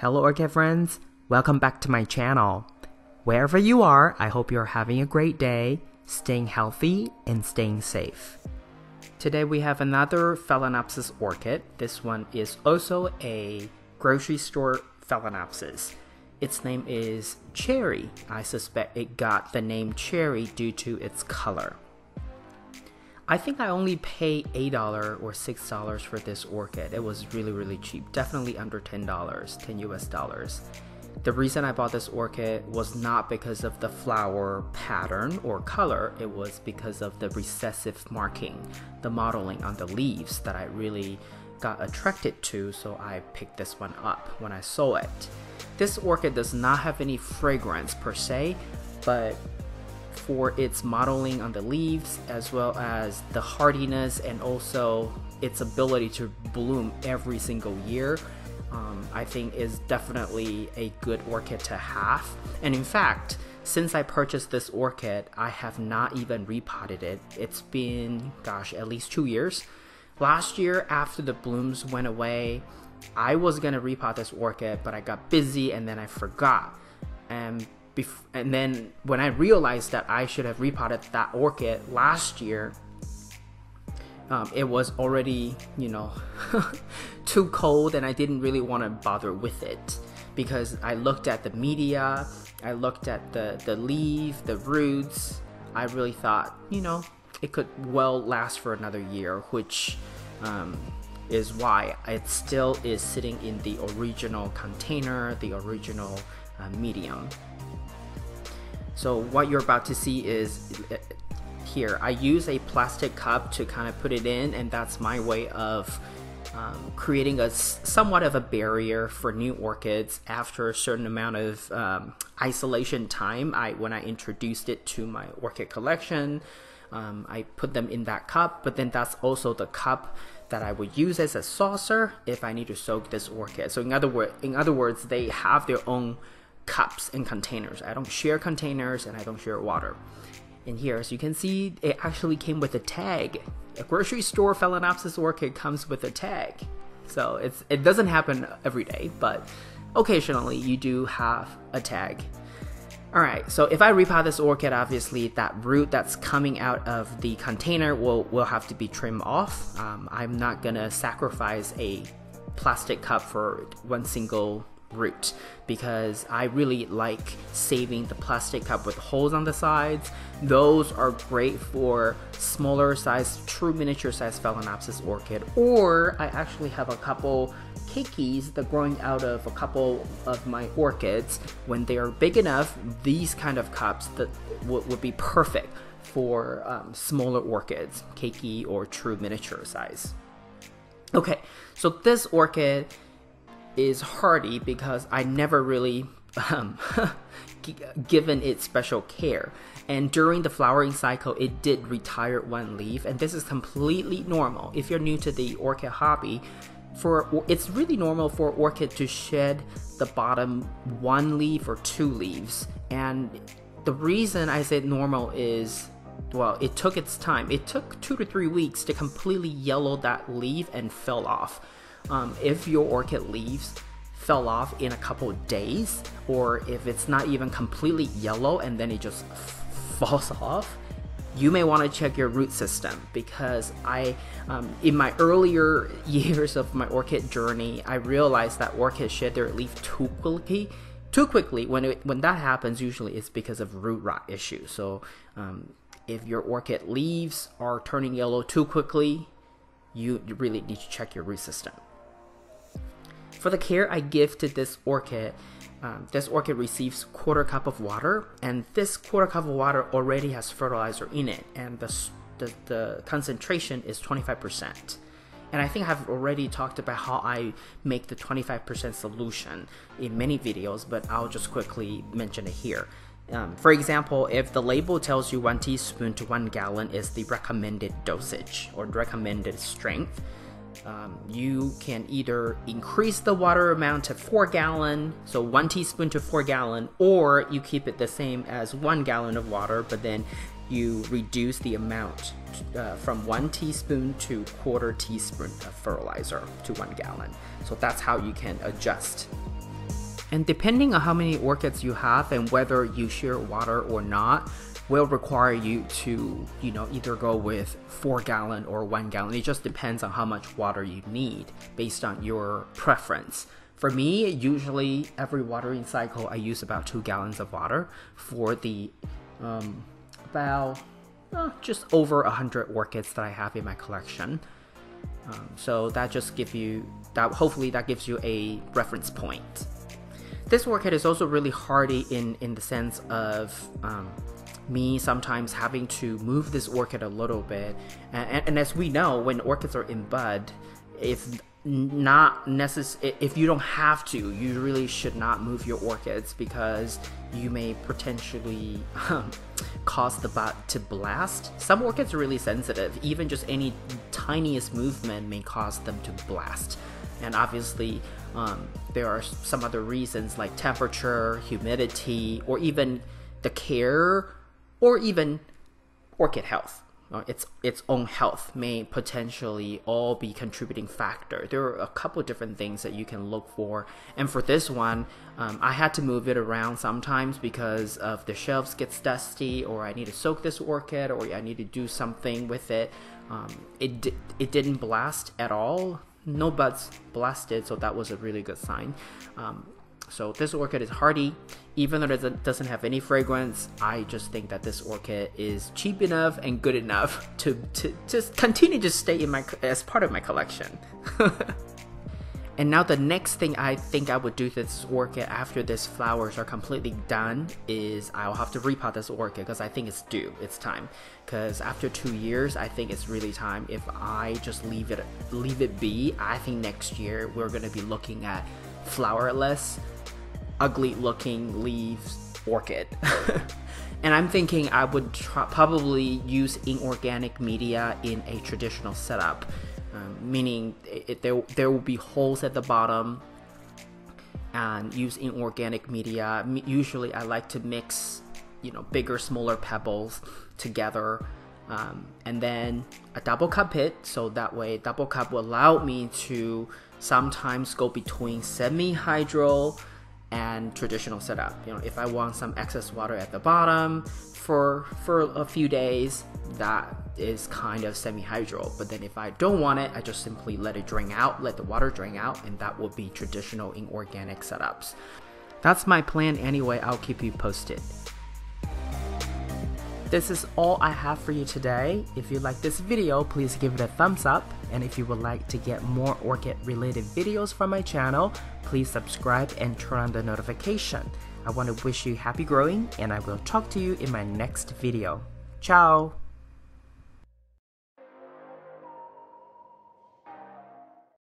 Hello Orchid friends, welcome back to my channel. Wherever you are, I hope you're having a great day, staying healthy and staying safe. Today we have another Phalaenopsis orchid. This one is also a grocery store Phalaenopsis. Its name is Cherry. I suspect it got the name Cherry due to its color. I think I only paid $8 or $6 for this orchid. It was really cheap, definitely under $10, 10 US dollars. The reason I bought this orchid was not because of the flower pattern or color, it was because of the recessive marking, the modeling on the leaves that I really got attracted to, so I picked this one up when I saw it. This orchid does not have any fragrance per se, but for its modeling on the leaves as well as the hardiness and also its ability to bloom every single year, I think is definitely a good orchid to have. And in fact, since I purchased this orchid, I have not even repotted it. It's been, gosh, at least 2 years. Last year, after the blooms went away, I was gonna repot this orchid, but I got busy and then I forgot. And then when I realized that I should have repotted that orchid last year, it was already, too cold and I didn't really want to bother with it because I looked at the media, I looked at the leaf, the roots. I really thought, it could well last for another year, which is why it still is sitting in the original container, the original medium. So what you're about to see is here. I use a plastic cup to kind of put it in, and that's my way of creating somewhat of a barrier for new orchids after a certain amount of isolation time. When I introduced it to my orchid collection, I put them in that cup, but then that's also the cup that I would use as a saucer if I need to soak this orchid. So in other words, they have their own cups and containers. I don't share containers and I don't share water. And here, as you can see, it actually came with a tag. A grocery store Phalaenopsis orchid comes with a tag. So it doesn't happen every day, but occasionally you do have a tag. Alright, so if I repot this orchid, obviously that root that's coming out of the container will have to be trimmed off. I'm not gonna sacrifice a plastic cup for one single root because I really like saving the plastic cup with holes on the sides. Those are great for smaller size, true miniature size Phalaenopsis orchid, or I actually have a couple keikis that growing out of a couple of my orchids. When they are big enough, these kind of cups that would be perfect for smaller orchids, keiki or true miniature size. Okay, so this orchid is hardy because I never really given it special care, and during the flowering cycle it did retire one leaf, and this is completely normal. If you're new to the orchid hobby, it's really normal for orchid to shed the bottom one leaf or two leaves, and the reason I said normal is, well, it took its time. It took 2 to 3 weeks to completely yellow that leaf and fell off. If your orchid leaves fell off in a couple days, or if it's not even completely yellow and then it just falls off, you may want to check your root system, because in my earlier years of my orchid journey, I realized that orchids shed their leaf too quickly. When that happens, usually it's because of root rot issues. So if your orchid leaves are turning yellow too quickly, you really need to check your root system. For the care I give to this orchid receives 1/4 cup of water, and this 1/4 cup of water already has fertilizer in it, and the concentration is 25%. And I think I've already talked about how I make the 25% solution in many videos, but I'll just quickly mention it here. For example, if the label tells you 1 teaspoon to 1 gallon is the recommended dosage or recommended strength, you can either increase the water amount to 4 gallon, so 1 teaspoon to 4 gallon, or you keep it the same as 1 gallon of water, but then you reduce the amount from 1 teaspoon to 1/4 teaspoon of fertilizer to 1 gallon. So that's how you can adjust. And depending on how many orchids you have and whether you share water or not, will require you to, either go with 4-gallon or 1-gallon. It just depends on how much water you need based on your preference. For me, usually every watering cycle, I use about 2 gallons of water for the just over 100 orchids that I have in my collection. So that just hopefully that gives you a reference point. This orchid is also really hardy in the sense of me sometimes having to move this orchid a little bit. And as we know, when orchids are in bud, if you don't have to, you really should not move your orchids, because you may potentially cause the bud to blast. Some orchids are really sensitive. Even just any tiniest movement may cause them to blast. And obviously, there are some other reasons like temperature, humidity, or even the care, or even orchid health. Its own health may potentially all be contributing factor. There are a couple different things that you can look for. And for this one, I had to move it around sometimes because of the shelves gets dusty, or I need to soak this orchid, or I need to do something with it. It didn't blast at all. No buds blasted, so that was a really good sign. So this orchid is hardy. Even though it doesn't have any fragrance, I just think that this orchid is cheap enough and good enough to just continue to stay as part of my collection. And now the next thing I think I would do to this orchid after these flowers are completely done is I'll have to repot this orchid, because I think it's due. It's time. Because after 2 years, I think it's really time. If I just leave it be, I think next year we're going to be looking at flowerless, ugly looking leaves orchid. And I'm thinking I would probably use inorganic media in a traditional setup. Meaning there will be holes at the bottom, and use inorganic media. Usually I like to mix bigger, smaller pebbles together, and then a double cup it, so that way double cup will allow me to sometimes go between semi-hydro and traditional setup. If I want some excess water at the bottom for a few days, that is kind of semi-hydro. But then if I don't want it, I just simply let the water drain out, and that will be traditional inorganic setups. That's my plan anyway. I'll keep you posted. This is all I have for you today. If you like this video, please give it a thumbs up. And if you would like to get more orchid related videos from my channel, please subscribe and turn on the notification. I want to wish you happy growing, and I will talk to you in my next video. Ciao!